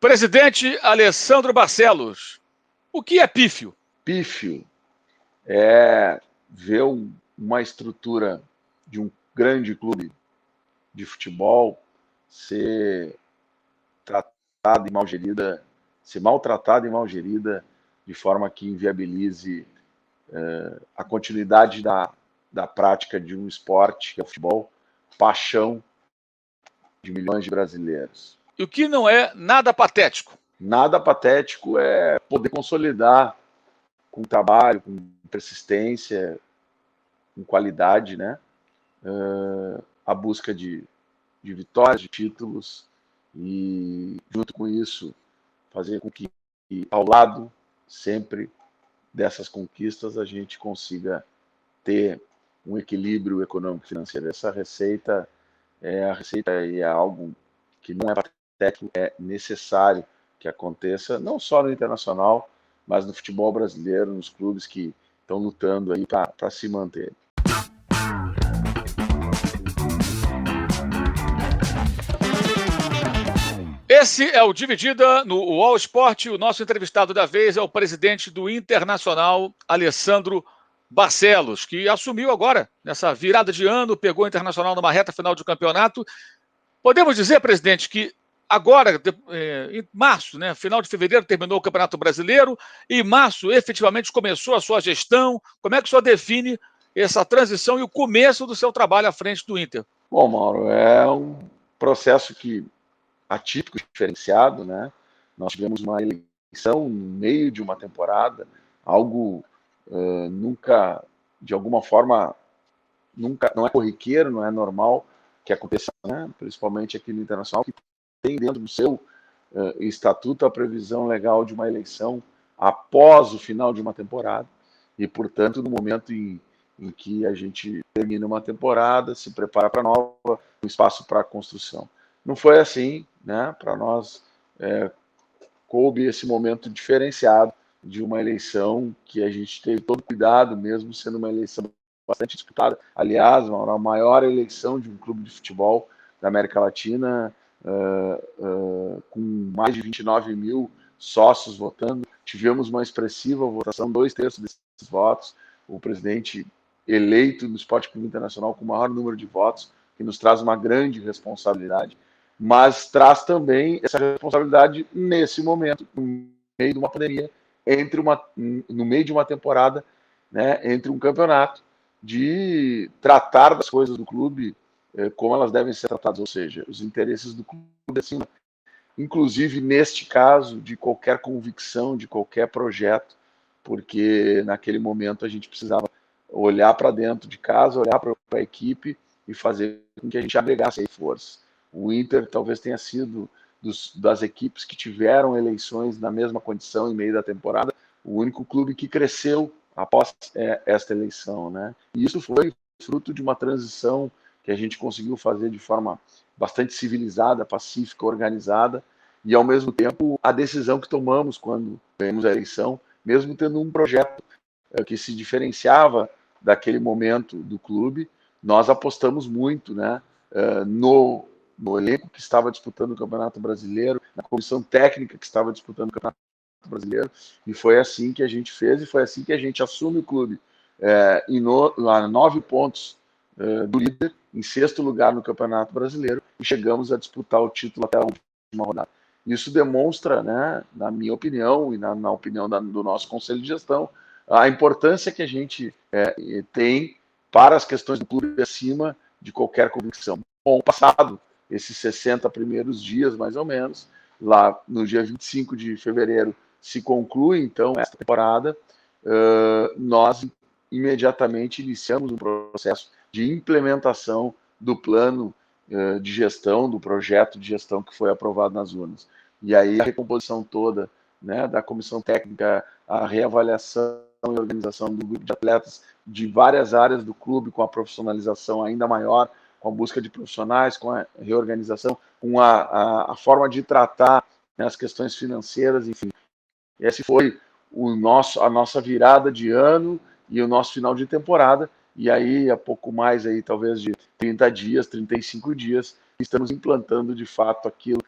Presidente Alessandro Barcelos, o que é pífio? Pífio é ver uma estrutura de um grande clube de futebol ser tratada e mal gerida, ser maltratada e mal gerida, de forma que inviabilize a continuidade da prática de um esporte, que é o futebol, paixão de milhões de brasileiros. E o que não é nada patético? Nada patético é poder consolidar com trabalho, com persistência, com qualidade, né? A busca de vitórias, de títulos, e junto com isso fazer com que ao lado sempre dessas conquistas a gente consiga ter um equilíbrio econômico financeiro. Essa receita e é algo que não é patético, é necessário que aconteça, não só no internacional, mas no futebol brasileiro, nos clubes que estão lutando aí para se manter. Esse é o Dividida no UOL Esporte. O nosso entrevistado da vez é o presidente do Internacional, Alessandro Barcelos, que assumiu agora, nessa virada de ano, pegou o Internacional numa reta final de campeonato. Podemos dizer, presidente, que agora, em março, né, final de fevereiro, terminou o Campeonato Brasileiro, e em março, efetivamente, começou a sua gestão. Como é que o senhor define essa transição e o começo do seu trabalho à frente do Inter? Bom, Mauro, é um processo atípico, diferenciado, né? Nós tivemos uma eleição no meio de uma temporada, algo nunca, de alguma forma, nunca, não é corriqueiro, não é normal que aconteça, né? Principalmente aqui no Internacional, que tem dentro do seu estatuto a previsão legal de uma eleição após o final de uma temporada, e, portanto, no momento em que a gente termina uma temporada, se prepara para a nova, um espaço para a construção. Não foi assim, né? Para nós, coube esse momento diferenciado de uma eleição que a gente teve todo cuidado, mesmo sendo uma eleição bastante disputada. Aliás, a maior eleição de um clube de futebol da América Latina, com mais de 29 mil sócios votando. Tivemos uma expressiva votação, 2/3 desses votos. O presidente eleito no Esporte Clube Internacional com o maior número de votos, que nos traz uma grande responsabilidade, mas traz também essa responsabilidade nesse momento, no meio de uma pandemia, no meio de uma temporada, né, entre um campeonato, de tratar das coisas do clube como elas devem ser tratadas, ou seja, os interesses do clube acima, inclusive neste caso, de qualquer convicção, de qualquer projeto, porque naquele momento a gente precisava olhar para dentro de casa, olhar para a equipe e fazer com que a gente agregasse força. O Inter talvez tenha sido das equipes que tiveram eleições na mesma condição em meio da temporada, o único clube que cresceu após esta eleição, né? E isso foi fruto de uma transição que a gente conseguiu fazer de forma bastante civilizada, pacífica, organizada, e ao mesmo tempo a decisão que tomamos quando ganhamos a eleição, mesmo tendo um projeto que se diferenciava daquele momento do clube, nós apostamos muito, né, no elenco que estava disputando o Campeonato Brasileiro, na comissão técnica que estava disputando o Campeonato Brasileiro, e foi assim que a gente fez, e foi assim que a gente assume o clube a 9 pontos do líder, em 6º lugar no Campeonato Brasileiro, e chegamos a disputar o título até a última rodada. Isso demonstra, né, na minha opinião e na opinião do nosso Conselho de Gestão, a importância que a gente tem para as questões do clube acima de qualquer convicção. Bom, passado esses 60 primeiros dias, mais ou menos, lá no dia 25 de fevereiro se conclui, então, essa temporada, nós imediatamente iniciamos um processo de implementação do plano de gestão, do projeto de gestão que foi aprovado nas urnas. E aí a recomposição toda, né, da comissão técnica, a reavaliação e organização do grupo de atletas de várias áreas do clube, com a profissionalização ainda maior, com a busca de profissionais, com a reorganização, com a forma de tratar, né, as questões financeiras, enfim. Esse foi a nossa virada de ano e o nosso final de temporada, e aí há pouco mais, aí, talvez de 30 dias, 35 dias, estamos implantando de fato aquilo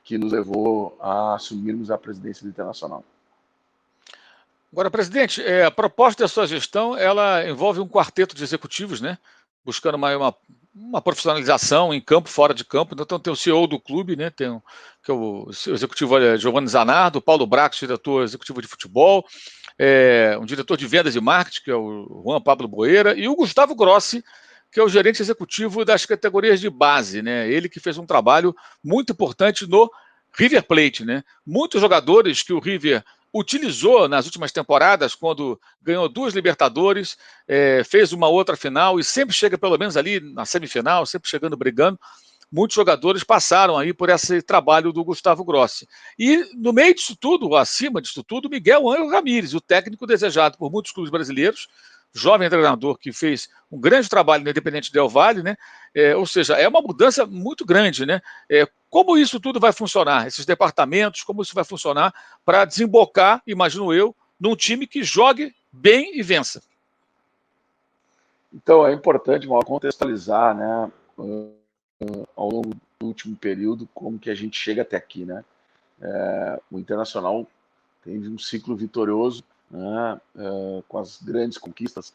que nos levou a assumirmos a presidência do Internacional. Agora, presidente, a proposta da sua gestão, ela envolve um quarteto de executivos, né? Buscando uma profissionalização em campo, fora de campo. Então tem o CEO do clube, né? Que é o executivo Giovanni Zanardo, Paulo Brax, diretor executivo de futebol, um diretor de vendas e marketing, que é o Juan Pablo Boeira, e o Gustavo Grossi, que é o gerente executivo das categorias de base, né? Ele que fez um trabalho muito importante no River Plate, né? Muitos jogadores que o River utilizou nas últimas temporadas, quando ganhou 2 Libertadores, fez uma outra final e sempre chega pelo menos ali na semifinal, sempre chegando brigando. Muitos jogadores passaram aí por esse trabalho do Gustavo Grossi. E no meio disso tudo, acima disso tudo, Miguel Ângelo Ramírez, o técnico desejado por muitos clubes brasileiros, jovem treinador que fez um grande trabalho no Independente Del Valle, né? Ou seja, é uma mudança muito grande, né? Como isso tudo vai funcionar? Esses departamentos, como isso vai funcionar para desembocar, imagino eu, num time que jogue bem e vença? Então, é importante contextualizar, né, ao longo do último período, como que a gente chega até aqui, né? O Internacional teve um ciclo vitorioso, né, com as grandes conquistas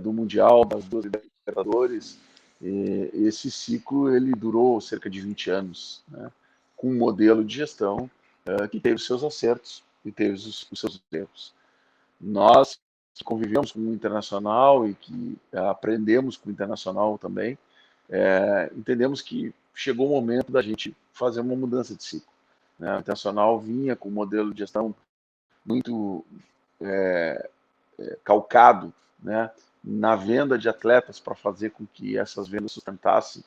do Mundial, das 2 Libertadores. E esse ciclo ele durou cerca de 20 anos, né, com um modelo de gestão que teve os seus acertos e teve os seus erros. Nós que convivemos com o Internacional e que aprendemos com o Internacional também, entendemos que chegou o momento da gente fazer uma mudança de ciclo, né? O Internacional vinha com um modelo de gestão muito calcado, né, na venda de atletas para fazer com que essas vendas sustentassem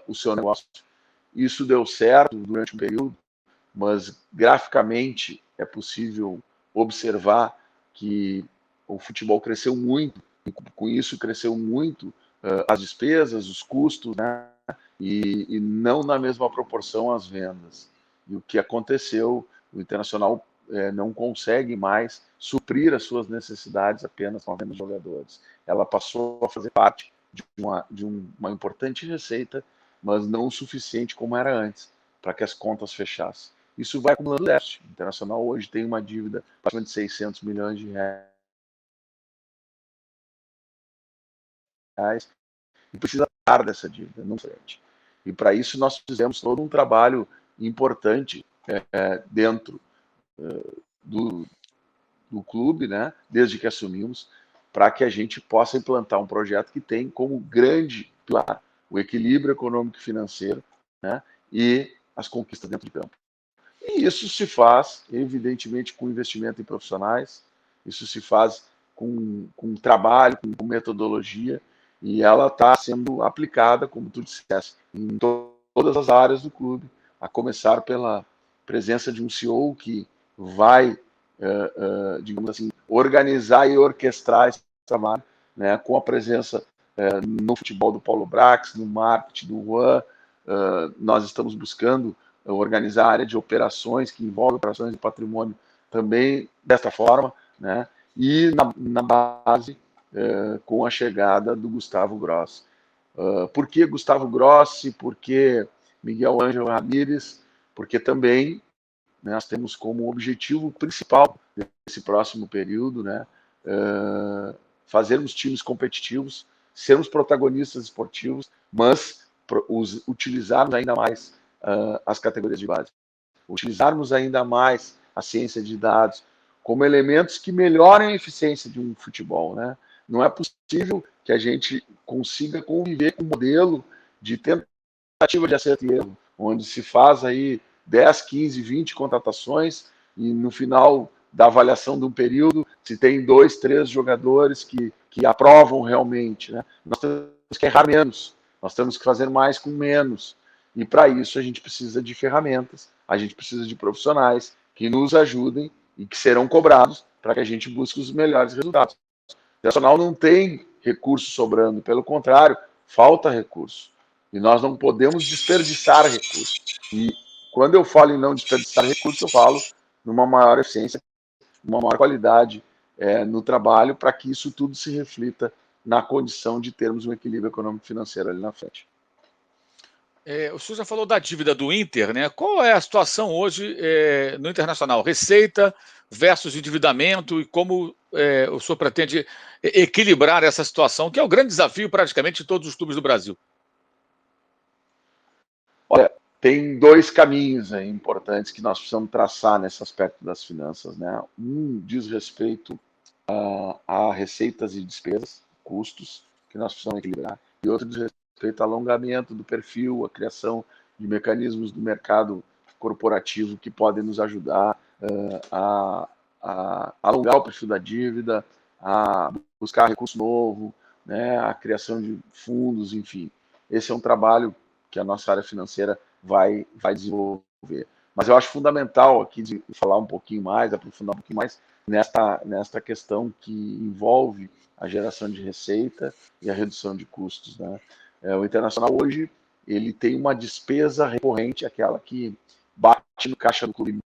o seu negócio. Isso deu certo durante um período, mas graficamente é possível observar que o futebol cresceu muito, e com isso cresceu muito as despesas, os custos, né, e não na mesma proporção as vendas. E o que aconteceu, o Internacional não consegue mais suprir as suas necessidades apenas com a venda de jogadores. Ela passou a fazer parte de uma importante receita, mas não o suficiente como era antes, para que as contas fechassem. Isso vai acumulando déficit. O Internacional hoje tem uma dívida de 600 milhões de reais e precisa pagar dessa dívida, não frente. E para isso nós fizemos todo um trabalho importante dentro do clube, né, desde que assumimos, para que a gente possa implantar um projeto que tem como grande pilar o equilíbrio econômico e financeiro, né, e as conquistas dentro de campo. E isso se faz, evidentemente, com investimento em profissionais, isso se faz com trabalho, com metodologia, e ela está sendo aplicada, como tu disseste, em todas as áreas do clube, a começar pela presença de um CEO que vai, digamos assim, organizar e orquestrar esse trabalho, né, com a presença no futebol do Paulo Brax, no marketing do Juan. Nós estamos buscando organizar a área de operações, que envolve operações de patrimônio também desta forma, né? E na base, com a chegada do Gustavo Grossi. Por que Gustavo Grossi? Por que Miguel Ângelo Ramírez? Porque também nós temos como objetivo principal desse próximo período, né, fazermos times competitivos, sermos protagonistas esportivos, mas utilizarmos ainda mais as categorias de base, utilizarmos ainda mais a ciência de dados como elementos que melhorem a eficiência de um futebol, né? Não é possível que a gente consiga conviver com um modelo de tentativa de acerto e erro, onde se faz aí 10, 15, 20 contratações e no final da avaliação de um período se tem 2, 3 jogadores que aprovam realmente, né? Nós temos que errar menos, nós temos que fazer mais com menos. E para isso a gente precisa de ferramentas, a gente precisa de profissionais que nos ajudem e que serão cobrados para que a gente busque os melhores resultados. O Internacional não tem recurso sobrando, pelo contrário, falta recurso. E nós não podemos desperdiçar recursos. E quando eu falo em não desperdiçar recursos, eu falo numa maior eficiência, uma maior qualidade no trabalho, para que isso tudo se reflita na condição de termos um equilíbrio econômico-financeiro ali na frente. O senhor já falou da dívida do Inter, né? Qual é a situação hoje no Internacional? Receita versus endividamento e como o senhor pretende equilibrar essa situação, que é o grande desafio praticamente de todos os clubes do Brasil? Olha, tem dois caminhos importantes que nós precisamos traçar nesse aspecto das finanças, né? Um diz respeito a receitas e despesas, custos, que nós precisamos equilibrar, e outro diz respeito ao alongamento do perfil, a criação de mecanismos do mercado corporativo que podem nos ajudar a alongar o perfil da dívida, a buscar recurso novo, né, a criação de fundos, enfim. Esse é um trabalho que a nossa área financeira vai desenvolver. Mas eu acho fundamental aqui falar um pouquinho mais, aprofundar um pouquinho mais nesta questão que envolve a geração de receita e a redução de custos, né? O Internacional hoje ele tem uma despesa recorrente, aquela que bate no caixa do clube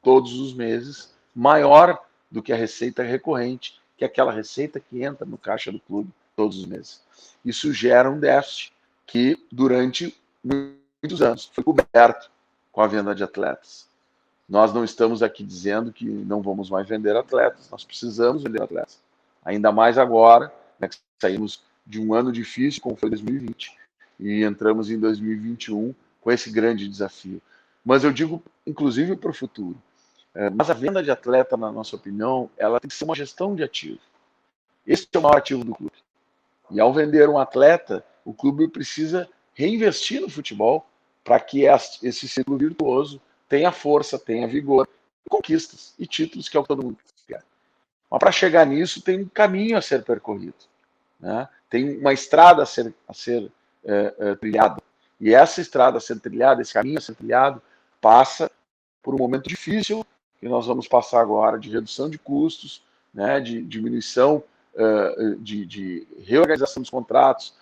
todos os meses, maior do que a receita recorrente, que é aquela receita que entra no caixa do clube todos os meses. Isso gera um déficit que durante muitos anos foi coberto com a venda de atletas. Nós não estamos aqui dizendo que não vamos mais vender atletas, nós precisamos vender atletas. Ainda mais agora, né, que saímos de um ano difícil, como foi 2020, e entramos em 2021 com esse grande desafio. Mas eu digo, inclusive, para o futuro. Mas a venda de atleta, na nossa opinião, ela tem que ser uma gestão de ativo. Esse é o maior ativo do clube. E ao vender um atleta, o clube precisa reinvestir no futebol para que esse ciclo virtuoso tenha força, tenha vigor, conquistas e títulos, que é o que todo mundo quer. Mas para chegar nisso, tem um caminho a ser percorrido, né? Tem uma estrada a ser trilhada. E essa estrada a ser trilhada, esse caminho a ser trilhado, passa por um momento difícil que nós vamos passar agora, de redução de custos, né, de diminuição, de reorganização dos contratos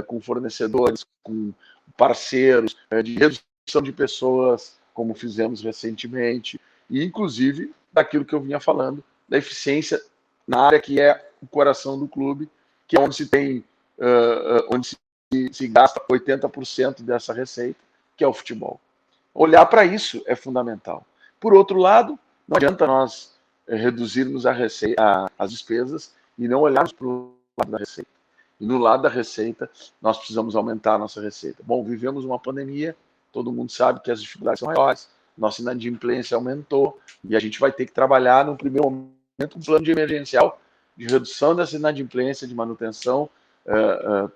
com fornecedores, com parceiros, de redução de pessoas, como fizemos recentemente, e inclusive daquilo que eu vinha falando, da eficiência na área que é o coração do clube, que é onde se tem, onde se gasta 80% dessa receita, que é o futebol. Olhar para isso é fundamental. Por outro lado, não adianta nós reduzirmos as despesas e não olharmos para o lado da receita. E no lado da receita, nós precisamos aumentar a nossa receita. Bom, vivemos uma pandemia, todo mundo sabe que as dificuldades são maiores, nossa inadimplência aumentou e a gente vai ter que trabalhar, no primeiro momento, um plano de emergencial de redução dessa inadimplência, de manutenção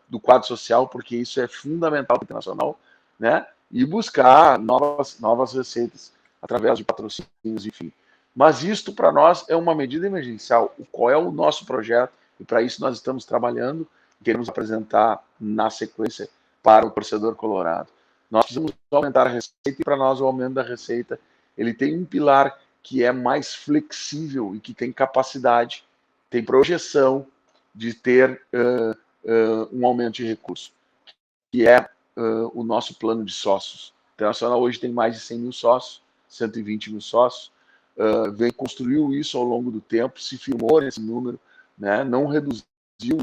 do quadro social, porque isso é fundamental para o internacional, né? E buscar novas receitas através de patrocínios, enfim. Mas isto, para nós, é uma medida emergencial. Qual é o nosso projeto? E para isso nós estamos trabalhando, queremos apresentar na sequência para o torcedor colorado. Nós precisamos aumentar a receita e para nós o aumento da receita ele tem um pilar que é mais flexível e que tem capacidade, tem projeção de ter um aumento de recurso, que é o nosso plano de sócios. O Internacional hoje tem mais de 100 mil sócios, 120 mil sócios, construiu isso ao longo do tempo, se firmou nesse número, né, não reduziu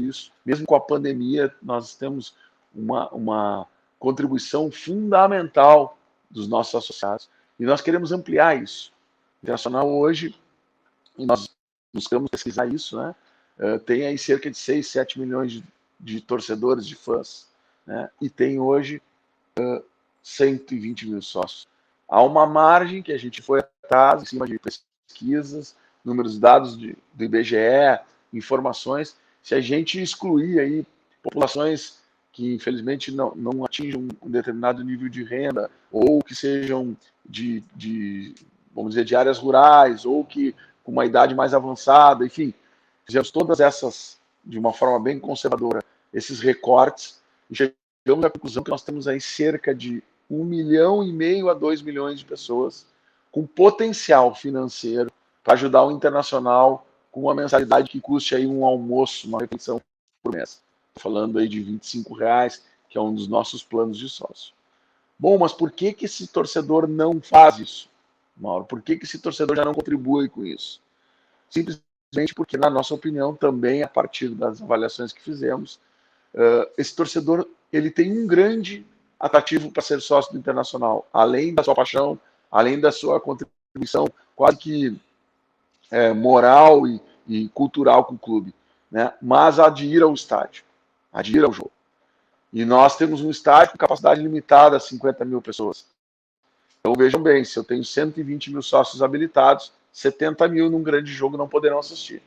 isso. Mesmo com a pandemia, nós temos uma contribuição fundamental dos nossos associados e nós queremos ampliar isso. O Internacional hoje, e nós buscamos pesquisar isso, né, tem aí cerca de 6, 7 milhões de torcedores, de fãs, né, e tem hoje 120 mil sócios. Há uma margem que a gente foi atrás, em cima de pesquisas, números dados do IBGE, informações. Se a gente excluir aí populações que infelizmente não atingem um determinado nível de renda, ou que sejam vamos dizer, de áreas rurais, ou que com uma idade mais avançada, enfim, fizemos todas essas, de uma forma bem conservadora, esses recortes, e chegamos à conclusão que nós temos aí cerca de 1,5 milhão a 2 milhões de pessoas com potencial financeiro para ajudar o Internacional com uma mensalidade que custe aí um almoço, uma refeição por mês. Falando aí de R$ 25, que é um dos nossos planos de sócio. Bom, mas por que esse torcedor não faz isso, Mauro? Por que esse torcedor já não contribui com isso? Simplesmente porque, na nossa opinião, também a partir das avaliações que fizemos, esse torcedor ele tem um grande atrativo para ser sócio do Internacional, além da sua paixão, além da sua contribuição quase que moral e cultural com o clube, né? Mas a de ir ao estádio, a de ir ao jogo. E nós temos um estádio com capacidade limitada a 50 mil pessoas. Então vejam bem, se eu tenho 120 mil sócios habilitados, 70 mil num grande jogo não poderão assistir.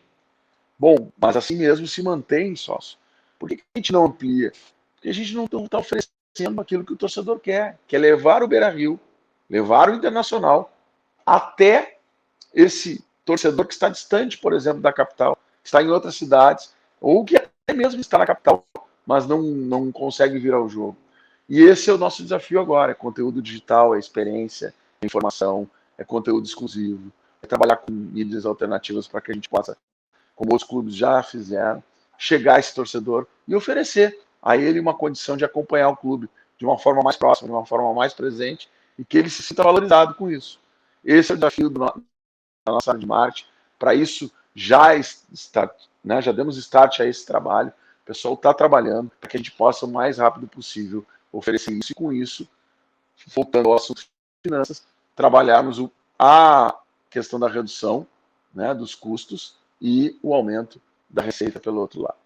Bom, mas assim mesmo se mantém sócio. Por que a gente não amplia? Porque a gente não está oferecendo aquilo que o torcedor quer, que é levar o Beira-Rio, levar o Internacional até esse torcedor que está distante, por exemplo, da capital, está em outras cidades, ou que até mesmo está na capital, mas não consegue vir ao jogo. E esse é o nosso desafio agora, é conteúdo digital, é experiência, é informação, é conteúdo exclusivo, é trabalhar com mídias alternativas para que a gente possa, como outros clubes já fizeram, chegar a esse torcedor e oferecer a ele uma condição de acompanhar o clube de uma forma mais próxima, de uma forma mais presente, e que ele se sinta valorizado com isso. Esse é o desafio da nossa área de marketing. Para isso, já demos start a esse trabalho. O pessoal está trabalhando para que a gente possa, o mais rápido possível, oferecer isso. E com isso, voltando ao assunto de finanças, trabalharmos a questão da redução, né, dos custos e o aumento da receita pelo outro lado.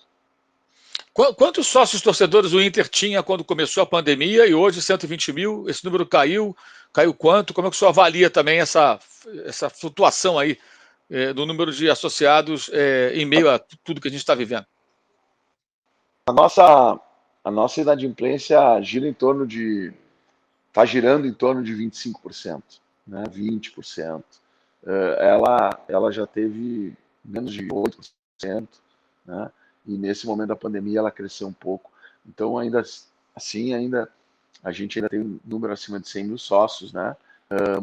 Quantos sócios torcedores o Inter tinha quando começou a pandemia e hoje 120 mil? Esse número caiu? Caiu quanto? Como é que o senhor avalia também essa flutuação aí do número de associados em meio a tudo que a gente está vivendo? A nossa inadimplência está girando em torno de 25%, né? 20%. Ela já teve menos de 8%, né? E nesse momento da pandemia ela cresceu um pouco. Então, ainda assim, a gente ainda tem um número acima de 100 mil sócios, né?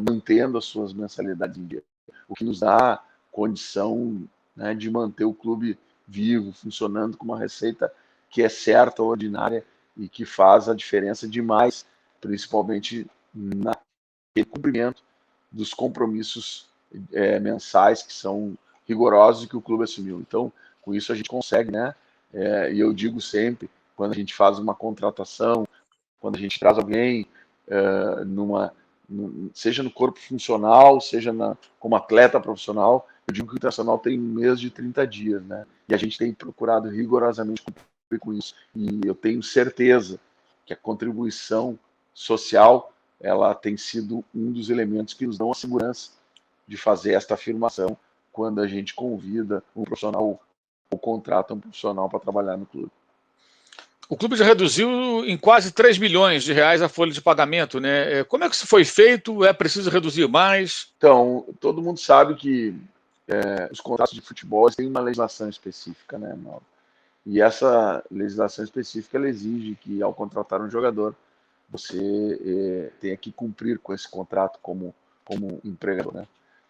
Mantendo as suas mensalidades em dia, o que nos dá condição, né, de manter o clube vivo, funcionando com uma receita que é certa, ordinária e que faz a diferença demais, principalmente naquele cumprimento dos compromissos mensais que são rigorosos e que o clube assumiu. Então, com isso a gente consegue, né? E eu digo sempre, quando a gente faz uma contratação, quando a gente traz alguém seja no corpo funcional, seja como atleta profissional, eu digo que o Internacional tem um mês de 30 dias, né? E a gente tem procurado rigorosamente cumprir com isso. E eu tenho certeza que a contribuição social ela tem sido um dos elementos que nos dão a segurança de fazer esta afirmação quando a gente convida um profissional ou contrata um profissional para trabalhar no clube. O clube já reduziu em quase 3 milhões de reais a folha de pagamento, né? Como é que isso foi feito? É preciso reduzir mais? Então, todo mundo sabe que os contratos de futebol têm uma legislação específica, né, Mauro? E essa legislação específica ela exige que, ao contratar um jogador, você tenha que cumprir com esse contrato como empregador, né?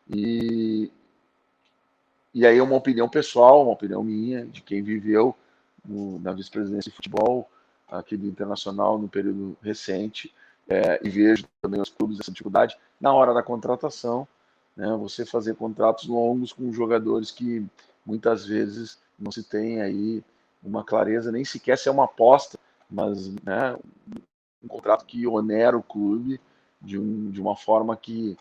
E aí é uma opinião pessoal, uma opinião minha, de quem viveu na vice-presidência de futebol aqui do Internacional no período recente, e vejo também os clubes essa dificuldade na hora da contratação, né? Você fazer contratos longos com jogadores que muitas vezes não se tem aí uma clareza, nem sequer se é uma aposta, mas, né, um contrato que onera o clube de uma forma que,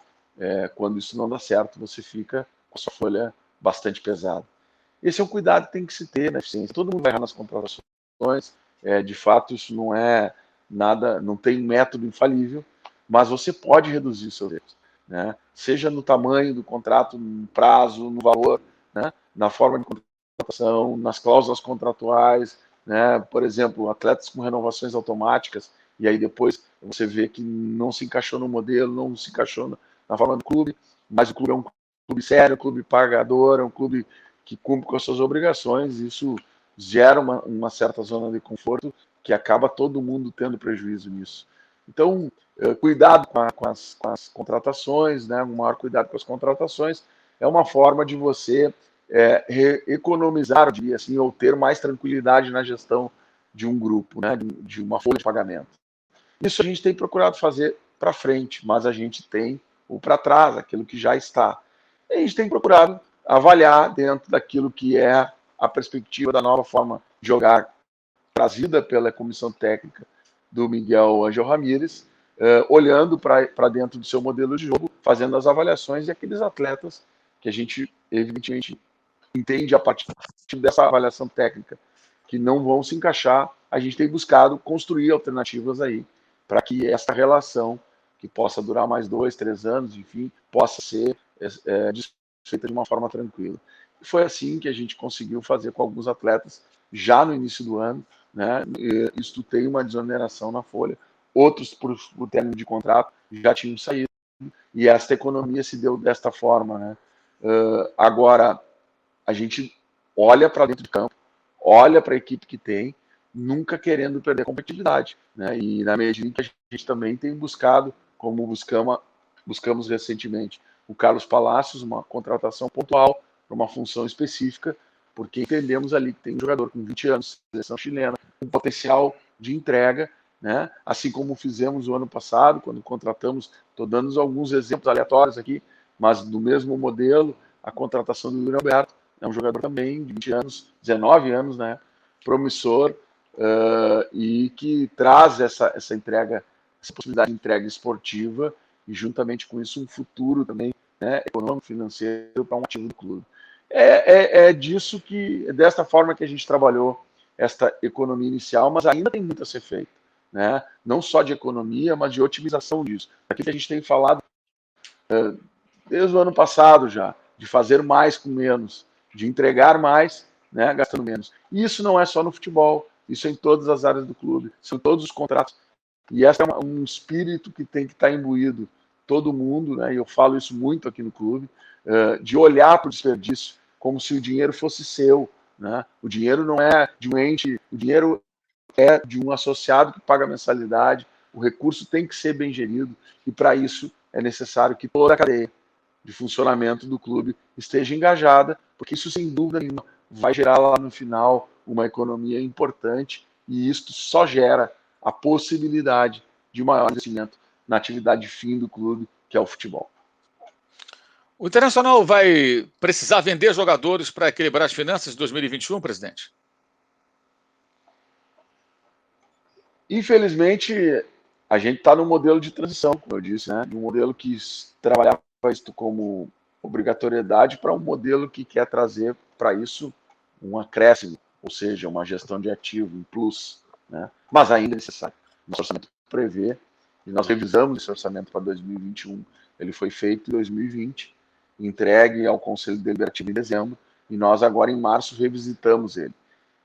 quando isso não dá certo, você fica com a sua folha bastante pesada. Esse é um cuidado que tem que se ter na eficiência. Todo mundo vai errar nas contratações. De fato, isso não é nada, não tem método infalível, mas você pode reduzir seus erros, né? Seja no tamanho do contrato, no prazo, no valor, né? Na forma de contratação, nas cláusulas contratuais, né? Por exemplo, atletas com renovações automáticas, e aí depois você vê que não se encaixou no modelo, não se encaixou na forma do clube, mas o clube é um clube sério, um clube pagador, é um clube que cumpre com as suas obrigações. Isso gera uma certa zona de conforto que acaba todo mundo tendo prejuízo nisso. Então, cuidado com as contratações, né? Um maior cuidado com as contratações é uma forma de você economizar, eu diria assim, ou ter mais tranquilidade na gestão de um grupo, né? De uma folha de pagamento. Isso a gente tem procurado fazer para frente, mas a gente tem o para trás, aquilo que já está. E a gente tem procurado avaliar dentro daquilo que é a perspectiva da nova forma de jogar trazida pela comissão técnica do Miguel Ángel Ramírez, olhando para dentro do seu modelo de jogo, fazendo as avaliações, e aqueles atletas que a gente, evidentemente, entende a partir dessa avaliação técnica, que não vão se encaixar, a gente tem buscado construir alternativas aí, para que essa relação, que possa durar mais 2, 3 anos, enfim, possa ser desfeita de uma forma tranquila. E foi assim que a gente conseguiu fazer com alguns atletas, já no início do ano, né? Isto tem uma desoneração na folha, outros, por término de contrato, já tinham saído, e esta economia se deu desta forma, né? Agora, a gente olha para dentro de campo, olha para a equipe que tem, nunca querendo perder a competitividade, né? E na medida em que a gente também tem buscado, como buscamos recentemente, o Carlos Palacios, uma contratação pontual para uma função específica, porque entendemos ali que tem um jogador com 20 anos, seleção chilena, com potencial de entrega, né? Assim como fizemos o ano passado, quando contratamos, estou dando alguns exemplos aleatórios aqui, mas do mesmo modelo, a contratação do Yuri Alberto, é um jogador também de 20 anos, 19 anos, né? Promissor, e que traz essa entrega, essa possibilidade de entrega esportiva e, juntamente com isso, um futuro também, né, econômico, financeiro para um ativo do clube. Disso que, desta forma que a gente trabalhou esta economia inicial, mas ainda tem muito a ser feito, né? Não só de economia, mas de otimização disso. Aqui que a gente tem falado desde o ano passado já, de fazer mais com menos, de entregar mais, né, gastando menos. E isso não é só no futebol, isso é em todas as áreas do clube, são todos os contratos. E esse é um espírito que tem que estar imbuído todo mundo, né, e eu falo isso muito aqui no clube, de olhar para o desperdício como se o dinheiro fosse seu. Né? O dinheiro não é de um ente, o dinheiro é de um associado que paga mensalidade, o recurso tem que ser bem gerido, e para isso é necessário que toda a cadeia de funcionamento do clube esteja engajada, porque isso, sem dúvida nenhuma, vai gerar lá no final uma economia importante, e isto só gera a possibilidade de maior investimento na atividade fim do clube, que é o futebol. O Internacional vai precisar vender jogadores para equilibrar as finanças de 2021, presidente? Infelizmente, a gente está num modelo de transição, como eu disse, né? De um modelo que trabalhava isso como obrigatoriedade para um modelo que quer trazer para isso um acréscimo, ou seja, uma gestão de ativo, um plus, né? Mas ainda é necessário. Nosso orçamento prevê, e nós revisamos esse orçamento para 2021, ele foi feito em 2020, entregue ao Conselho Deliberativo em dezembro, e nós agora em março revisitamos ele.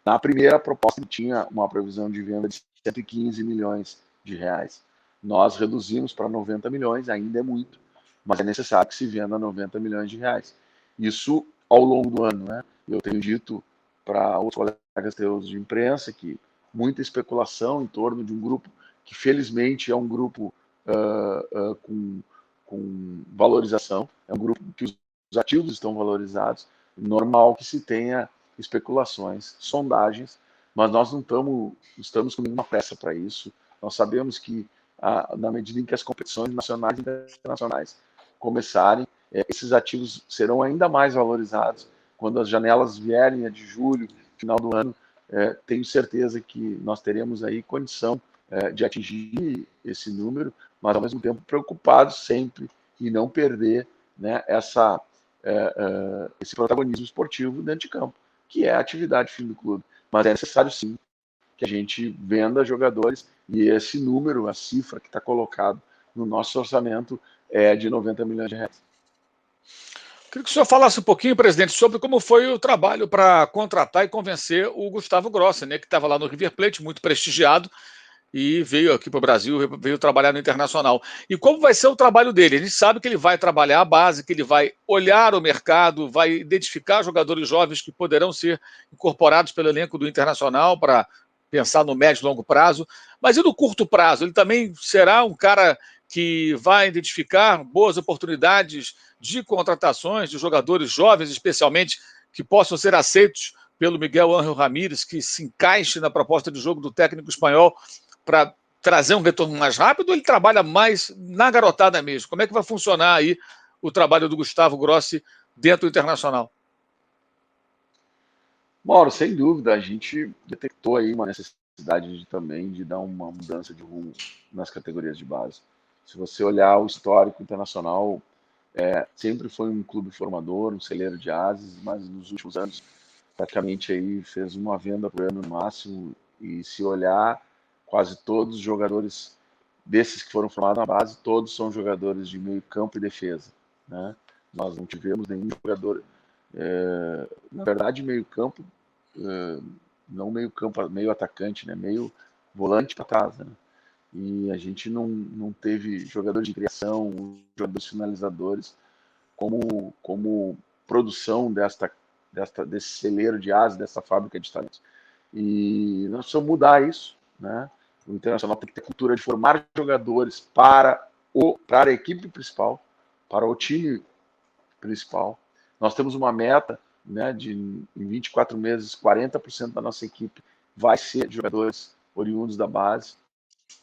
Na primeira proposta ele tinha uma previsão de venda de 115 milhões de reais. Nós reduzimos para 90 milhões, ainda é muito, mas é necessário que se venda 90 milhões de reais. Isso ao longo do ano, né? Eu tenho dito para os colegas teus de imprensa que muita especulação em torno de um grupo que felizmente é um grupo com valorização, é um grupo que os ativos estão valorizados, normal que se tenha especulações, sondagens, mas nós não estamos com nenhuma pressa para isso. Nós sabemos que, na medida em que as competições nacionais e internacionais começarem, esses ativos serão ainda mais valorizados. Quando as janelas vierem de julho, final do ano, tenho certeza que nós teremos aí condição de atingir esse número, mas ao mesmo tempo preocupados sempre em não perder, né, esse protagonismo esportivo dentro de campo, que é a atividade fim do clube. Mas é necessário sim que a gente venda jogadores, e esse número, a cifra que está colocado no nosso orçamento é de 90 milhões de reais. Queria que o senhor falasse um pouquinho, presidente, sobre como foi o trabalho para contratar e convencer o Gustavo Grossi, né, que estava lá no River Plate, muito prestigiado, e veio aqui para o Brasil, veio trabalhar no Internacional. E como vai ser o trabalho dele? A gente sabe que ele vai trabalhar a base, que ele vai olhar o mercado, vai identificar jogadores jovens que poderão ser incorporados pelo elenco do Internacional para pensar no médio e longo prazo. Mas e no curto prazo? Ele também será um cara que vai identificar boas oportunidades de contratações de jogadores jovens, especialmente, que possam ser aceitos pelo Miguel Ángel Ramírez, que se encaixe na proposta de jogo do técnico espanhol para trazer um retorno mais rápido, ou ele trabalha mais na garotada mesmo? Como é que vai funcionar aí o trabalho do Gustavo Grossi dentro do Internacional? Mauro, sem dúvida, a gente detectou aí uma necessidade necessidade também de dar uma mudança de rumo nas categorias de base. Se você olhar o histórico internacional, sempre foi um clube formador, um celeiro de ases, mas nos últimos anos praticamente aí fez uma venda por ano no máximo, e se olhar, quase todos os jogadores desses que foram formados na base, todos são jogadores de meio campo e defesa, né? Nós não tivemos nenhum jogador, na verdade, meio campo, não meio campo, meio atacante, né? Meio volante para trás, né? E a gente não teve jogadores de criação, jogadores finalizadores, como produção desse celeiro de asas, dessa fábrica de talentos. E nós precisamos mudar isso, né? O Internacional tem que ter cultura de formar jogadores para a equipe principal, para o time principal. Nós temos uma meta, né, de em 24 meses, 40% da nossa equipe vai ser de jogadores oriundos da base,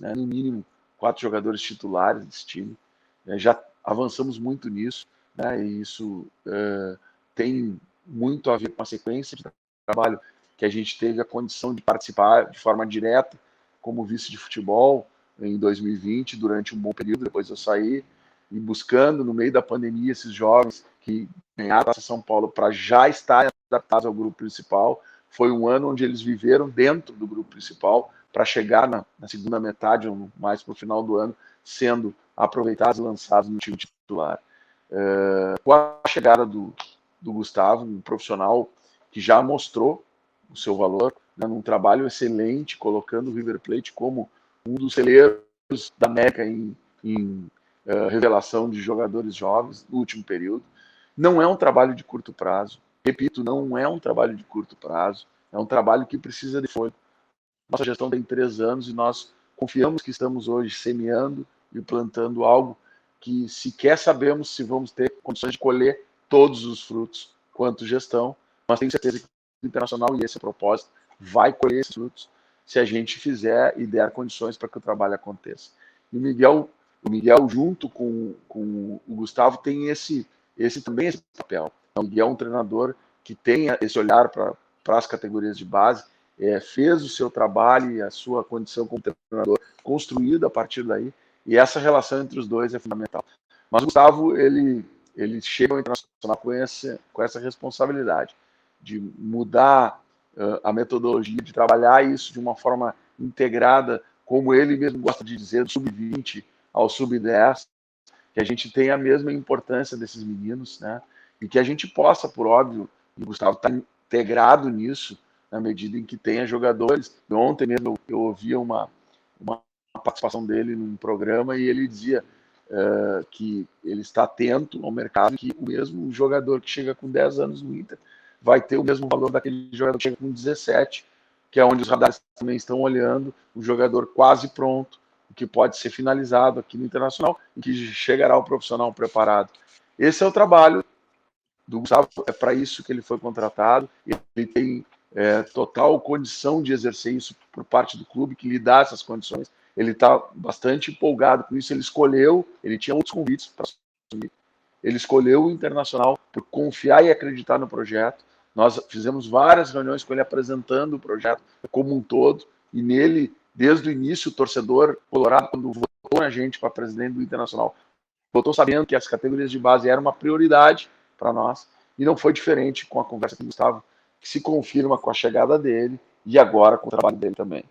né, no mínimo 4 jogadores titulares desse time. Já avançamos muito nisso, né, e isso tem muito a ver com a sequência de trabalho que a gente teve a condição de participar de forma direta como vice de futebol em 2020, durante um bom período. Depois eu saí e buscando, no meio da pandemia, esses jovens que ganharam a Taça São Paulo para já estarem adaptados ao grupo principal. Foi um ano onde eles viveram dentro do grupo principal para chegar na segunda metade, ou mais para o final do ano, sendo aproveitados e lançados no time titular. Com a chegada do Gustavo, um profissional que já mostrou o seu valor, né, num trabalho excelente, colocando o River Plate como um dos celeiros da América em revelação de jogadores jovens no último período. Não é um trabalho de curto prazo. Repito, não é um trabalho de curto prazo. É um trabalho que precisa de fôlego. Nossa gestão tem 3 anos e nós confiamos que estamos hoje semeando e plantando algo que sequer sabemos se vamos ter condições de colher todos os frutos quanto gestão, mas tenho certeza que o Internacional, e esse é o propósito, vai colher esses frutos se a gente fizer e der condições para que o trabalho aconteça. E o Miguel junto com o Gustavo, tem também esse papel. O Miguel é um treinador que tem esse olhar para as categorias de base, fez o seu trabalho e a sua condição como treinador construída a partir daí, e essa relação entre os dois é fundamental. Mas o Gustavo, ele chega ao Internacional com essa responsabilidade de mudar a metodologia, de trabalhar isso de uma forma integrada, como ele mesmo gosta de dizer, do sub-20 ao sub-10, que a gente tenha a mesma importância desses meninos, né? E que a gente possa, por óbvio, e o Gustavo está integrado nisso, na medida em que tenha jogadores. Ontem mesmo eu ouvi uma participação dele num programa e ele dizia que ele está atento ao mercado, que o mesmo jogador que chega com 10 anos no Inter vai ter o mesmo valor daquele jogador que chega com 17, que é onde os radares também estão olhando, o jogador quase pronto, que pode ser finalizado aqui no Internacional e que chegará ao profissional preparado. Esse é o trabalho do Gustavo, é para isso que ele foi contratado, ele tem total condição de exercer isso por parte do clube, que lhe dá essas condições. Ele está bastante empolgado com isso, ele tinha outros convites para assumir. Ele escolheu o Internacional por confiar e acreditar no projeto. Nós fizemos várias reuniões com ele apresentando o projeto como um todo, e nele, desde o início, o torcedor colorado, quando votou na gente para presidente do Internacional, votou sabendo que as categorias de base eram uma prioridade para nós, e não foi diferente com a conversa com o Gustavo, que se confirma com a chegada dele e agora com o trabalho dele também.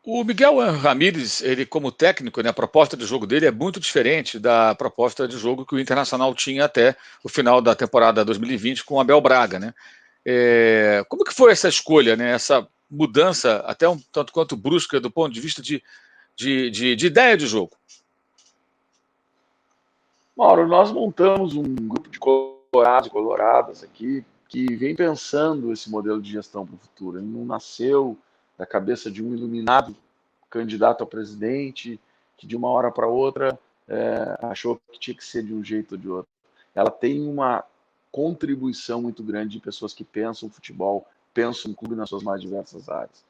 O Miguel Ramírez, ele como técnico, né, a proposta de jogo dele é muito diferente da proposta de jogo que o Internacional tinha até o final da temporada 2020 com o Abel Braga, né? Como que foi essa escolha, né, essa mudança, até um tanto quanto brusca do ponto de vista de ideia de jogo? Mauro, nós montamos um grupo de colorados e coloradas aqui que vem pensando esse modelo de gestão para o futuro. Ele não nasceu da cabeça de um iluminado candidato a presidente que de uma hora para outra achou que tinha que ser de um jeito ou de outro. Ela tem uma contribuição muito grande de pessoas que pensam futebol, pensam o clube nas suas mais diversas áreas.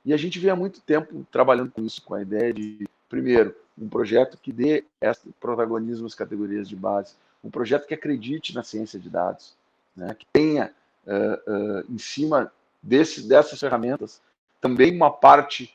E a gente vem há muito tempo trabalhando com isso, com a ideia de, primeiro, um projeto que dê protagonismo às categorias de base, um projeto que acredite na ciência de dados, né, que tenha em cima dessas ferramentas também uma parte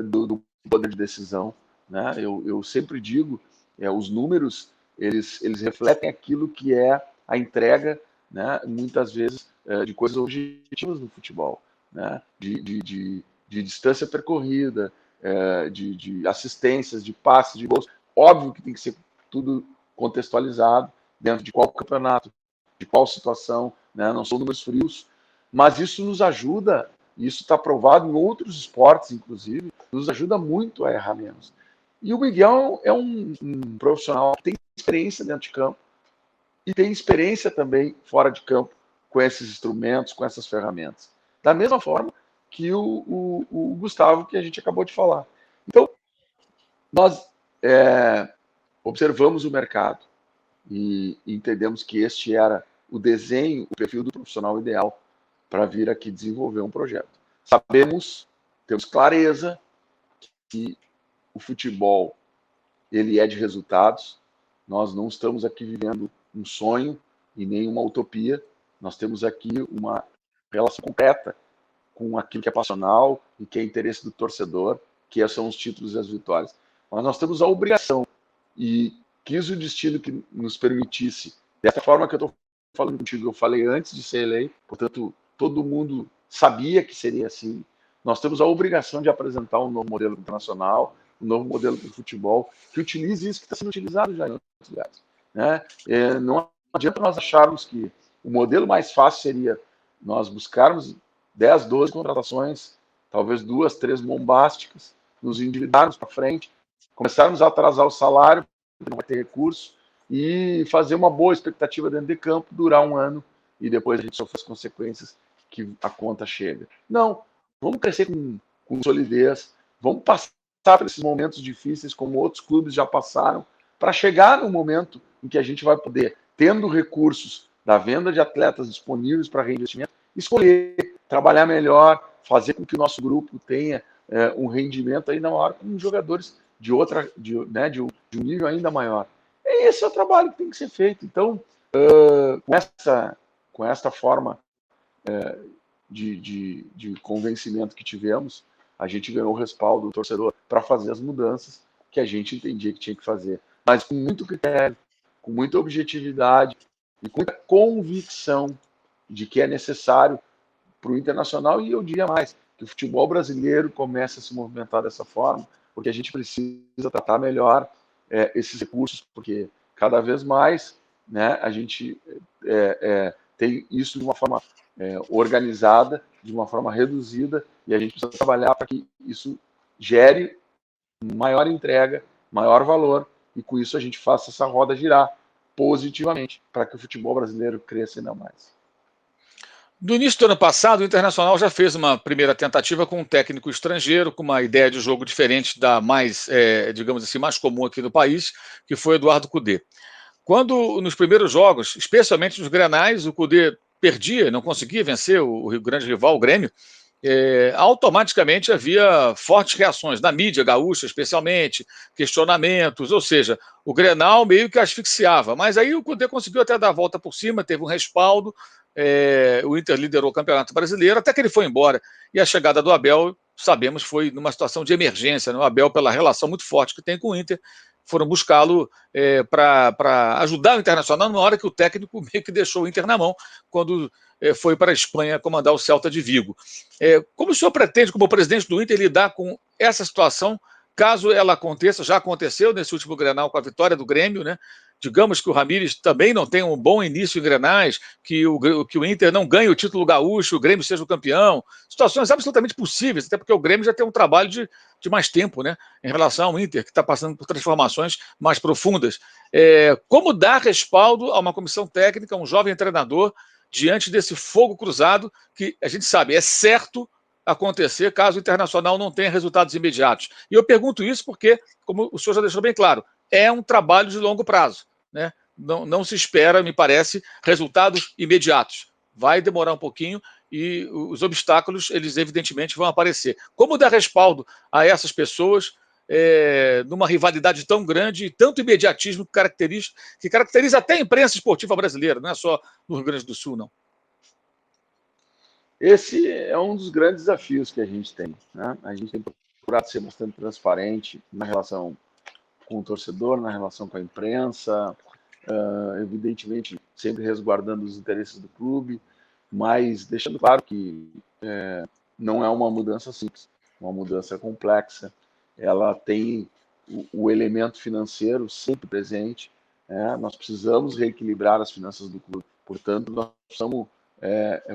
do poder de decisão, né? Eu sempre digo, os números eles refletem aquilo que é a entrega, né? Muitas vezes de coisas objetivas no futebol, né? De distância percorrida, de assistências, de passes, de gols. Óbvio que tem que ser tudo contextualizado dentro de qual campeonato, de qual situação, né? Não são números frios, mas isso nos ajuda, e isso está provado em outros esportes, inclusive, nos ajuda muito a errar menos. E o Miguel é um profissional que tem experiência dentro de campo e tem experiência também fora de campo com esses instrumentos, com essas ferramentas. Da mesma forma que o Gustavo, que a gente acabou de falar. Então, nós observamos o mercado e entendemos que este era o desenho, o perfil do profissional ideal para vir aqui desenvolver um projeto. Sabemos, temos clareza que o futebol ele é de resultados. Nós não estamos aqui vivendo um sonho e nem uma utopia. Nós temos aqui uma relação concreta com aquilo que é passional e que é interesse do torcedor, que são os títulos e as vitórias. Mas nós temos a obrigação, e quis o destino que nos permitisse, dessa forma que eu estou falando contigo, eu falei antes de ser eleito, portanto, todo mundo sabia que seria assim. Nós temos a obrigação de apresentar um novo modelo internacional, um novo modelo para o futebol, que utilize isso que está sendo utilizado já em outros lugares, né? Não adianta nós acharmos que o modelo mais fácil seria nós buscarmos 10, 12 contratações, talvez 2, 3 bombásticas, nos endividarmos para frente, começarmos a atrasar o salário, não vai ter recurso, e fazer uma boa expectativa dentro de campo, durar um ano, e depois a gente sofre as consequências que a conta chega. Não, vamos crescer com solidez, vamos passar por esses momentos difíceis, como outros clubes já passaram, para chegar no momento em que a gente vai poder, tendo recursos da venda de atletas disponíveis para reinvestimento, escolher, trabalhar melhor, fazer com que o nosso grupo tenha um rendimento ainda maior com jogadores de um nível ainda maior. Esse é o trabalho que tem que ser feito. Então, com essa forma de convencimento que tivemos, a gente ganhou o respaldo do torcedor para fazer as mudanças que a gente entendia que tinha que fazer. Mas com muito critério, com muita objetividade e com muita convicção de que é necessário para o internacional, e eu diria mais, que o futebol brasileiro comece a se movimentar dessa forma, porque a gente precisa tratar melhor esses recursos, porque cada vez mais, né, a gente tem isso de uma forma organizada, de uma forma reduzida, e a gente precisa trabalhar para que isso gere maior entrega, maior valor, e com isso a gente faça essa roda girar positivamente, para que o futebol brasileiro cresça ainda mais. No início do ano passado, o Internacional já fez uma primeira tentativa com um técnico estrangeiro, com uma ideia de jogo diferente da mais, digamos assim, mais comum aqui no país, que foi Eduardo Cudê. Quando, nos primeiros jogos, especialmente nos Grenais, o Cudê perdia, não conseguia vencer o grande rival, o Grêmio, automaticamente havia fortes reações, na mídia gaúcha especialmente, questionamentos, ou seja, o Grenal meio que asfixiava. Mas aí o Cudê conseguiu até dar a volta por cima, teve um respaldo, o Inter liderou o Campeonato Brasileiro, até que ele foi embora. E a chegada do Abel, sabemos, foi numa situação de emergência, né? O Abel, pela relação muito forte que tem com o Inter, foram buscá-lo para ajudar o Internacional numa hora que o técnico meio que deixou o Inter na mão, quando foi para a Espanha comandar o Celta de Vigo. Como o senhor pretende, como presidente do Inter, lidar com essa situação, caso ela aconteça? Já aconteceu nesse último Grenal com a vitória do Grêmio, né? Digamos que o Ramires também não tem um bom início em Grenais, que o Inter não ganhe o título gaúcho, o Grêmio seja o campeão. Situações absolutamente possíveis, até porque o Grêmio já tem um trabalho de mais tempo, né, em relação ao Inter, que está passando por transformações mais profundas. Como dar respaldo a uma comissão técnica, a um jovem treinador, diante desse fogo cruzado, que a gente sabe, é certo acontecer caso o Internacional não tenha resultados imediatos. E eu pergunto isso porque, como o senhor já deixou bem claro, é um trabalho de longo prazo, né? Não se espera, me parece, resultados imediatos. Vai demorar um pouquinho e os obstáculos, eles evidentemente vão aparecer. Como dar respaldo a essas pessoas numa rivalidade tão grande e tanto imediatismo que caracteriza até a imprensa esportiva brasileira, não é só no Rio Grande do Sul, não? Esse é um dos grandes desafios que a gente tem, né? A gente tem procurado ser bastante transparente na relação com o torcedor, na relação com a imprensa, evidentemente sempre resguardando os interesses do clube, mas deixando claro que não é uma mudança simples, uma mudança complexa. Ela tem o elemento financeiro sempre presente. Nós precisamos reequilibrar as finanças do clube. Portanto, nós precisamos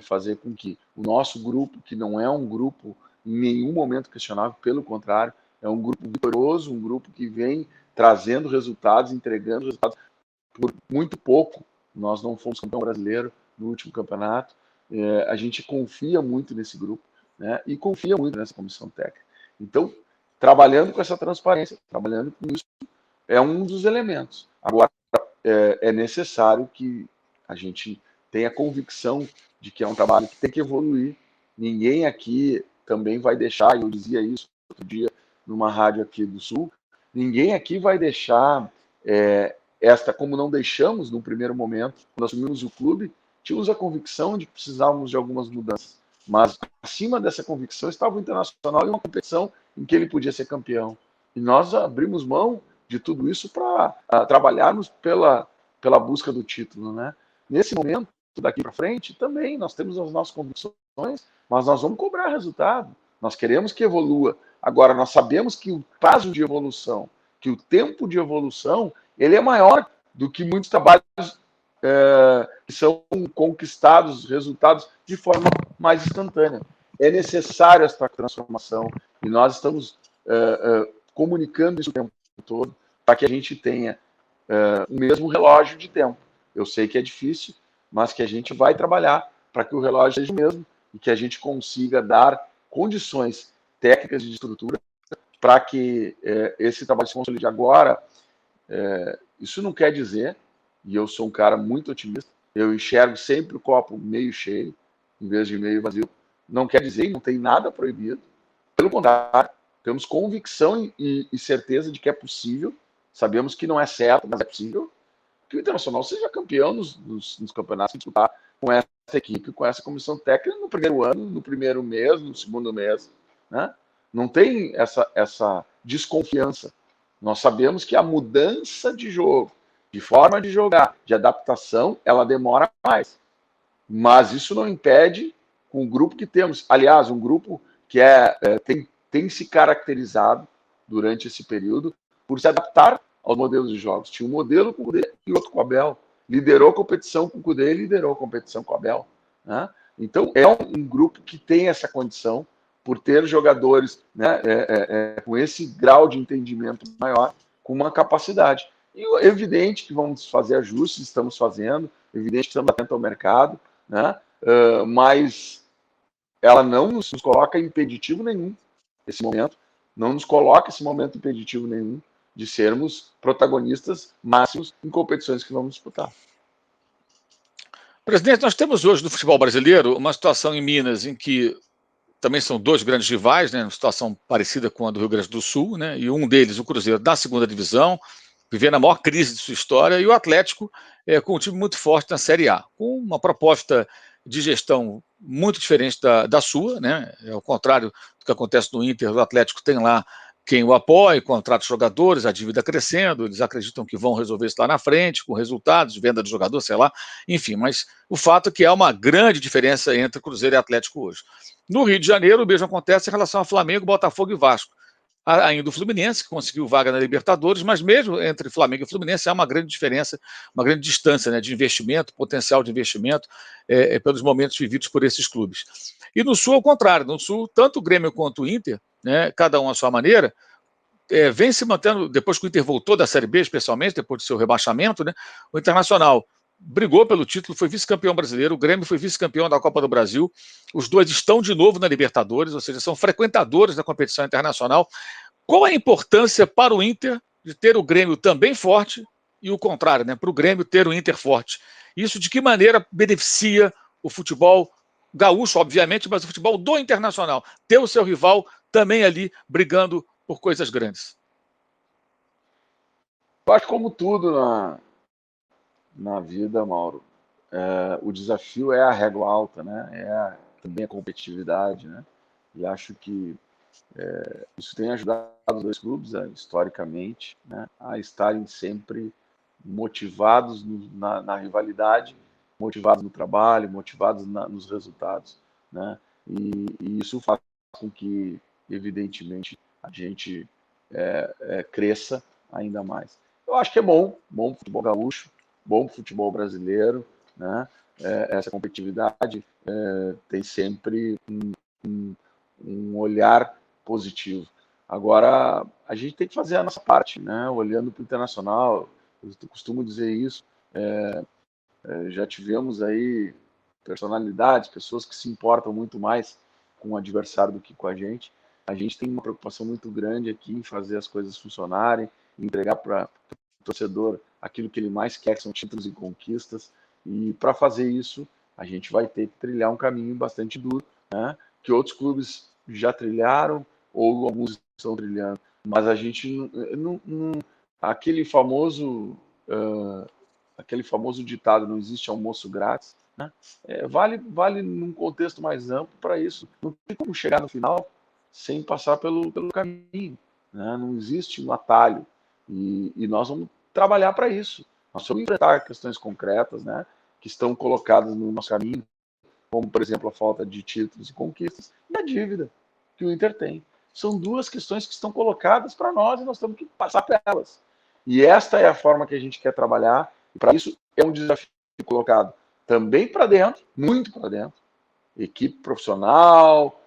fazer com que o nosso grupo, que não é um grupo em nenhum momento questionável, pelo contrário, é um grupo vitorioso, um grupo que vem trazendo resultados, entregando resultados por muito pouco. Nós não fomos campeão brasileiro no último campeonato. A gente confia muito nesse grupo, né? E confia muito nessa comissão técnica. Então, trabalhando com essa transparência, trabalhando com isso, é um dos elementos. Agora, é necessário que a gente tenha convicção de que é um trabalho que tem que evoluir. Ninguém aqui também vai deixar, eu dizia isso outro dia numa rádio aqui do Sul, ninguém aqui vai deixar como não deixamos no primeiro momento, quando assumimos o clube, tínhamos a convicção de que precisávamos de algumas mudanças. Mas acima dessa convicção estava o Internacional em uma competição em que ele podia ser campeão. E nós abrimos mão de tudo isso para trabalharmos pela busca do título, né? Nesse momento, daqui para frente, também nós temos as nossas convicções, mas nós vamos cobrar resultado. Nós queremos que evolua. Agora, nós sabemos que o prazo de evolução, que o tempo de evolução, ele é maior do que muitos trabalhos que são conquistados, resultados de forma mais instantânea. É necessária essa transformação e nós estamos comunicando isso o tempo todo para que a gente tenha o mesmo relógio de tempo. Eu sei que é difícil, mas que a gente vai trabalhar para que o relógio seja o mesmo e que a gente consiga dar condições técnicas de estrutura para que esse trabalho se consolide agora. Isso não quer dizer, e eu sou um cara muito otimista, eu enxergo sempre o copo meio cheio, em vez de meio vazio. Não quer dizer, não tem nada proibido. Pelo contrário, temos convicção e certeza de que é possível. Sabemos que não é certo, mas é possível que o Internacional seja campeão nos campeonatos que disputar com essa equipe, com essa comissão técnica no primeiro ano, no primeiro mês, no segundo mês. Né? Não tem essa desconfiança. Nós sabemos que a mudança de jogo, de forma de jogar, de adaptação, ela demora mais. Mas isso não impede, com o grupo que temos, aliás, um grupo que tem se caracterizado durante esse período por se adaptar aos modelos de jogos. Tinha um modelo com o Cudê e outro com o Abel. Liderou a competição com o Cudê e liderou a competição com o Abel. Né? Então, é um grupo que tem essa condição por ter jogadores, né, com esse grau de entendimento maior, com uma capacidade. E é evidente que vamos fazer ajustes, estamos fazendo, é evidente que estamos atentos ao mercado, né? Mas ela não nos coloca impeditivo nenhum esse momento, não nos coloca esse momento impeditivo nenhum de sermos protagonistas máximos em competições que vamos disputar. Presidente, nós temos hoje no futebol brasileiro uma situação em Minas em que também são dois grandes rivais, né, uma situação parecida com a do Rio Grande do Sul, né, e um deles, o Cruzeiro, da segunda divisão, vivendo a maior crise de sua história, e o Atlético com um time muito forte na Série A, com uma proposta de gestão muito diferente da sua, né, ao contrário do que acontece no Inter, o Atlético tem lá quem o apoia, contrata os jogadores, a dívida crescendo, eles acreditam que vão resolver isso lá na frente, com resultados, venda de jogador, sei lá, enfim, mas o fato é que há uma grande diferença entre Cruzeiro e Atlético hoje. No Rio de Janeiro, o mesmo acontece em relação a Flamengo, Botafogo e Vasco. Ainda o Fluminense, que conseguiu vaga na Libertadores, mas mesmo entre Flamengo e Fluminense há uma grande diferença, uma grande distância, né, de investimento, potencial de investimento, pelos momentos vividos por esses clubes. E no Sul, ao contrário, no Sul, tanto o Grêmio quanto o Inter, né, cada um à sua maneira, vem se mantendo, depois que o Inter voltou da Série B, especialmente, depois do seu rebaixamento, né, o Internacional brigou pelo título, foi vice-campeão brasileiro, o Grêmio foi vice-campeão da Copa do Brasil, os dois estão de novo na Libertadores, ou seja, são frequentadores da competição internacional. Qual a importância para o Inter de ter o Grêmio também forte e o contrário, né, para o Grêmio ter o Inter forte? Isso de que maneira beneficia o futebol gaúcho, obviamente, mas o futebol do Internacional, ter o seu rival também ali brigando por coisas grandes? Eu acho como tudo na vida, Mauro, o desafio é a régua alta, né? É também a competitividade, né? E acho que isso tem ajudado os dois clubes, historicamente, né, a estarem sempre motivados na rivalidade, motivados no trabalho, motivados nos resultados, né? E isso faz com que, evidentemente, a gente cresça ainda mais. Eu acho que é bom para o futebol gaúcho, bom para o futebol brasileiro, né? Essa competitividade tem sempre um olhar positivo. Agora, a gente tem que fazer a nossa parte, né? Olhando para o internacional, eu costumo dizer isso, já tivemos aí personalidades, pessoas que se importam muito mais com o adversário do que com a gente. A gente tem uma preocupação muito grande aqui em fazer as coisas funcionarem, entregar para o torcedor aquilo que ele mais quer, que são títulos e conquistas. E para fazer isso, a gente vai ter que trilhar um caminho bastante duro, né? Que outros clubes já trilharam ou alguns estão trilhando. Mas a gente aquele famoso ditado, não existe almoço grátis, né? Vale num contexto mais amplo para isso. Não tem como chegar no final sem passar pelo caminho, né? Não existe um atalho. E nós vamos trabalhar para isso. Nós vamos enfrentar questões concretas, né, que estão colocadas no nosso caminho, como, por exemplo, a falta de títulos e conquistas e a dívida que o Inter tem. São duas questões que estão colocadas para nós e nós temos que passar por elas. E esta é a forma que a gente quer trabalhar. E para isso é um desafio colocado também para dentro, muito para dentro. Equipe profissional,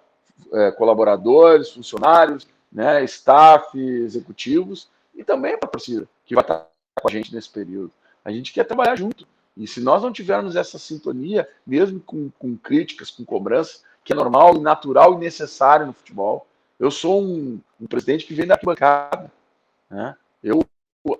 colaboradores, funcionários, né, staff, executivos, e também para a torcida, que vai estar com a gente nesse período. A gente quer trabalhar junto. E se nós não tivermos essa sintonia, mesmo com críticas, com cobranças, que é normal e natural e necessário no futebol. Eu sou um presidente que vem da arquibancada, né? Eu,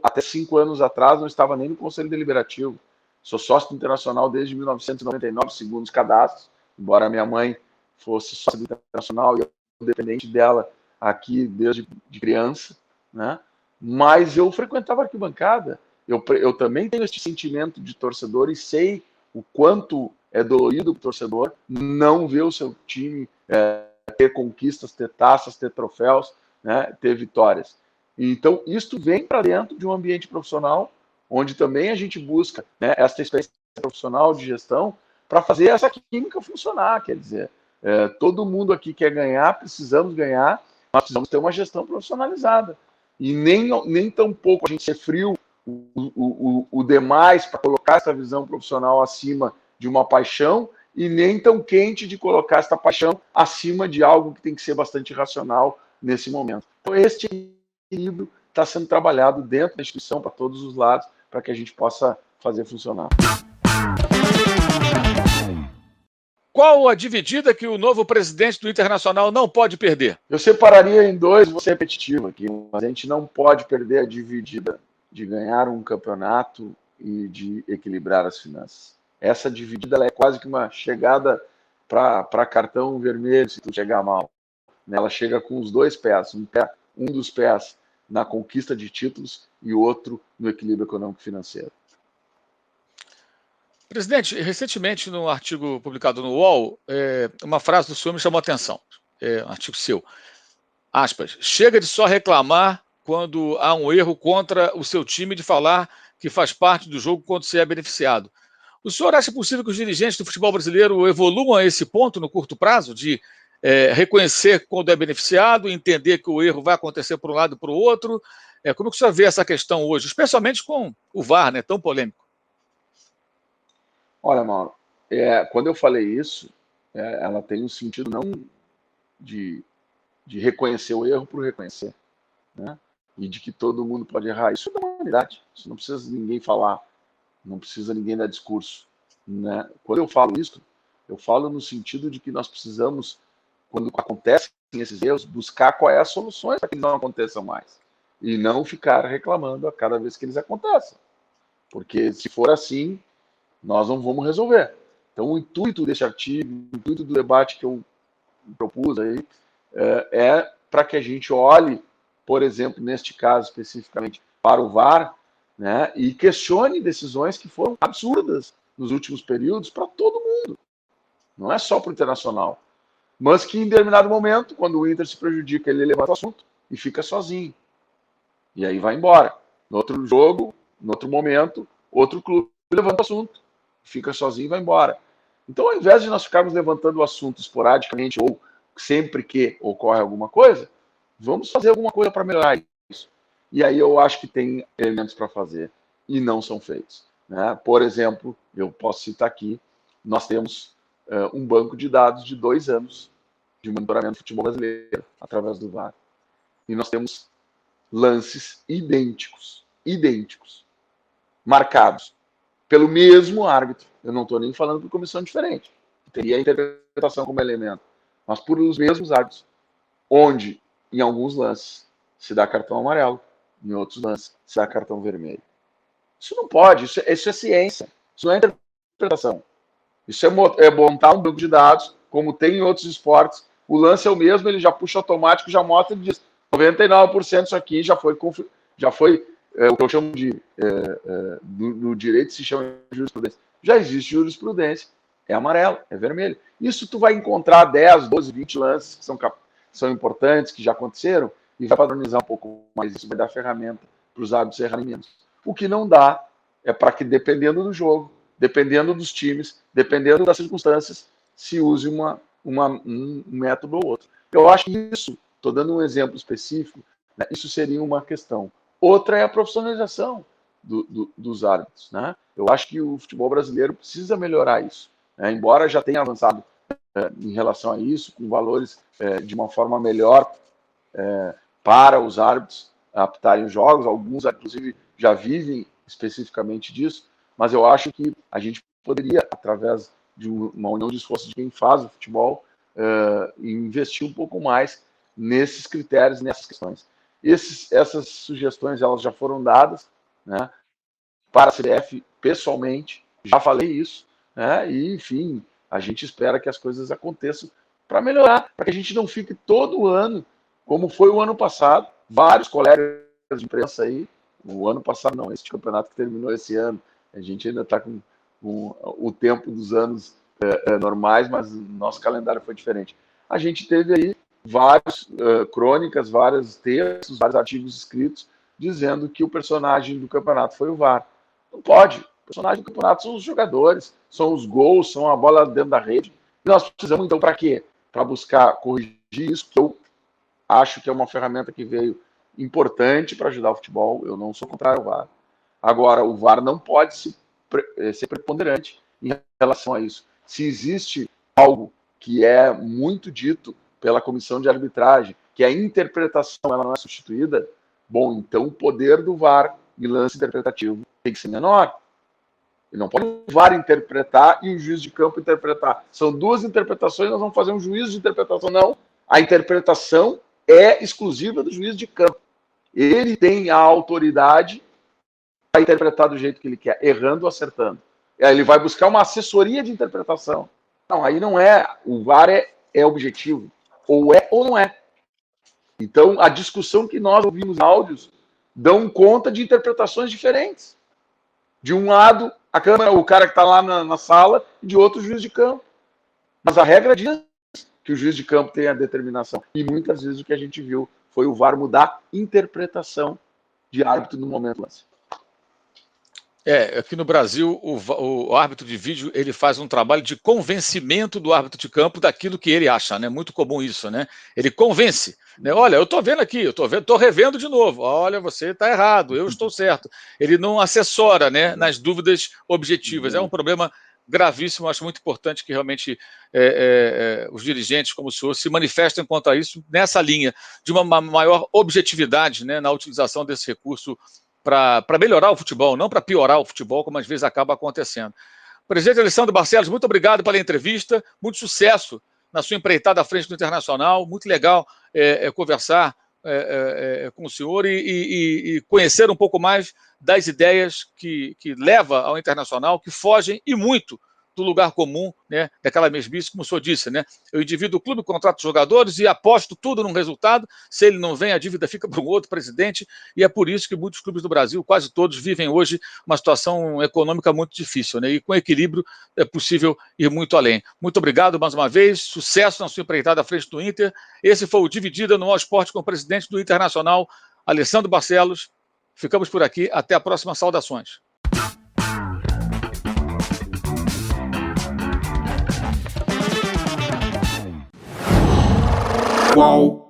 até 5 anos atrás, não estava nem no Conselho Deliberativo. Sou sócio do Internacional desde 1999, segundo os cadastros, embora minha mãe fosse sócia do Internacional e eu dependente dela aqui desde criança, né? Mas eu frequentava a arquibancada. Eu também tenho esse sentimento de torcedor e sei o quanto é dolorido para o torcedor não ver o seu time ter conquistas, ter taças, ter troféus, né, ter vitórias. Então, isto vem para dentro de um ambiente profissional, onde também a gente busca, né, essa experiência profissional de gestão para fazer essa química funcionar. Quer dizer, todo mundo aqui quer ganhar, precisamos ganhar, mas precisamos ter uma gestão profissionalizada. E nem tão pouco a gente ser frio o demais para colocar essa visão profissional acima de uma paixão e nem tão quente de colocar essa paixão acima de algo que tem que ser bastante racional nesse momento. Então, este equilíbrio está sendo trabalhado dentro da instituição para todos os lados para que a gente possa fazer funcionar. Qual a dividida que o novo presidente do Internacional não pode perder? Eu separaria em dois, vou ser repetitivo aqui, mas a gente não pode perder a dividida de ganhar um campeonato e de equilibrar as finanças. Essa dividida ela é quase que uma chegada para cartão vermelho se tu chegar mal. Ela chega com os dois pés, um dos pés na conquista de títulos e o outro no equilíbrio econômico financeiro. Presidente, recentemente, num artigo publicado no UOL, uma frase do senhor me chamou a atenção. Um artigo seu. Aspas. Chega de só reclamar quando há um erro contra o seu time de falar que faz parte do jogo quando se é beneficiado. O senhor acha possível que os dirigentes do futebol brasileiro evoluam a esse ponto no curto prazo, de reconhecer quando é beneficiado, entender que o erro vai acontecer por um lado e para o outro? Como que o senhor vê essa questão hoje, especialmente com o VAR, né, tão polêmico? Olha, Mauro, quando eu falei isso, ela tem um sentido não de reconhecer o erro por reconhecer, né? E de que todo mundo pode errar. Isso é da humanidade, isso não precisa ninguém falar, não precisa ninguém dar discurso, né? Quando eu falo isso, eu falo no sentido de que nós precisamos, quando acontecem esses erros, buscar quais são as soluções para que não aconteçam mais. E não ficar reclamando a cada vez que eles acontecem. Porque se for assim, nós não vamos resolver. Então, o intuito desse artigo, o intuito do debate que eu propus aí, é para que a gente olhe, por exemplo, neste caso especificamente, para o VAR, né, e questione decisões que foram absurdas nos últimos períodos para todo mundo. não é só para o Internacional. Mas que em determinado momento, quando o Inter se prejudica, ele levanta o assunto e fica sozinho. E aí vai embora. No outro jogo, no outro momento, outro clube levanta o assunto, fica sozinho e vai embora. Então, ao invés de nós ficarmos levantando o assunto esporadicamente ou sempre que ocorre alguma coisa, vamos fazer alguma coisa para melhorar isso. E aí eu acho que tem elementos para fazer e não são feitos. Né? Por exemplo, eu posso citar aqui, nós temos um banco de dados de 2 anos de monitoramento do futebol brasileiro através do VAR. E nós temos lances idênticos, marcados pelo mesmo árbitro. Eu não estou nem falando por comissão diferente, teria a interpretação como elemento, mas por os mesmos árbitros, onde em alguns lances se dá cartão amarelo, em outros lances se dá cartão vermelho. Isso não pode, isso é ciência, isso não é interpretação. Isso é montar um banco de dados, como tem em outros esportes. O lance é o mesmo, ele já puxa automático, já mostra e diz 99% isso aqui já foi o que eu chamo de no direito se chama de jurisprudência. Já existe jurisprudência, é amarelo, é vermelho. Isso tu vai encontrar 10, 12, 20 lances que são importantes, que já aconteceram, e vai padronizar um pouco mais. Isso vai dar ferramenta para os árbitros errarem menos. O que não dá é para que, dependendo do jogo, dependendo dos times, dependendo das circunstâncias, se use um método ou outro. Eu acho que isso, estou dando um exemplo específico, né, isso seria uma questão. Outra é a profissionalização dos árbitros. Né? Eu acho que o futebol brasileiro precisa melhorar isso. Né? Embora já tenha avançado em relação a isso, com valores de uma forma melhor para os árbitros apitarem os jogos, alguns, inclusive, já vivem especificamente disso, mas eu acho que a gente poderia, através de uma união de esforços de quem faz o futebol, investir um pouco mais nesses critérios, nessas questões. Essas sugestões elas já foram dadas, né, para a CBF pessoalmente, já falei isso, né, e, enfim, a gente espera que as coisas aconteçam para melhorar, para que a gente não fique todo ano, como foi o ano passado, vários colegas de imprensa aí, o ano passado não, esse campeonato que terminou esse ano, a gente ainda está com o tempo dos anos normais, mas nosso calendário foi diferente. A gente teve aí várias crônicas, vários textos, vários artigos escritos dizendo que o personagem do campeonato foi o VAR. Não pode. O personagem do campeonato são os jogadores, são os gols, são a bola dentro da rede. E nós precisamos, então, para quê? Para buscar corrigir isso, que eu acho que é uma ferramenta que veio importante para ajudar o futebol. Eu não sou contrário ao VAR. Agora, o VAR não pode ser preponderante em relação a isso. Se existe algo que é muito dito pela comissão de arbitragem, que a interpretação ela não é substituída, bom, então o poder do VAR em lance interpretativo tem que ser menor. Ele não pode o VAR interpretar e o juiz de campo interpretar. São duas interpretações, nós vamos fazer um juízo de interpretação. Não, a interpretação é exclusiva do juiz de campo. Ele tem a autoridade para interpretar do jeito que ele quer, errando ou acertando. Aí ele vai buscar uma assessoria de interpretação. Não, aí não é. O VAR é objetivo. Ou é ou não é. Então, a discussão que nós ouvimos em áudios dão conta de interpretações diferentes. De um lado, a câmera, o cara que está lá na sala, e de outro, o juiz de campo. Mas a regra diz que o juiz de campo tem a determinação. E muitas vezes o que a gente viu foi o VAR mudar interpretação de árbitro no momento lance. Aqui no Brasil, o árbitro de vídeo ele faz um trabalho de convencimento do árbitro de campo daquilo que ele acha, né? Muito comum isso, né? Ele convence, né? Olha, eu estou vendo aqui, estou revendo de novo. Olha, você está errado, eu estou certo. Ele não assessora, né? Nas dúvidas objetivas. É um problema gravíssimo. Acho muito importante que realmente os dirigentes, como o senhor, se manifestem contra isso nessa linha de uma maior objetividade, né? Na utilização desse recurso para melhorar o futebol, não para piorar o futebol, como às vezes acaba acontecendo. Presidente Alessandro Barcelos, muito obrigado pela entrevista, muito sucesso na sua empreitada à frente do Internacional, muito legal conversar com o senhor e conhecer um pouco mais das ideias que leva ao Internacional, que fogem e muito do lugar comum, né, daquela mesmice, como o senhor disse, né? Eu divido o clube, contrato os jogadores e aposto tudo num resultado. Se ele não vem, a dívida fica para um outro presidente, e é por isso que muitos clubes do Brasil, quase todos, vivem hoje uma situação econômica muito difícil, né? E com equilíbrio é possível ir muito além. Muito obrigado mais uma vez, sucesso na sua empreitada à frente do Inter. Esse foi o Dividida no All Sport com o presidente do Internacional, Alessandro Barcelos. Ficamos por aqui, até a próxima, saudações. Qual?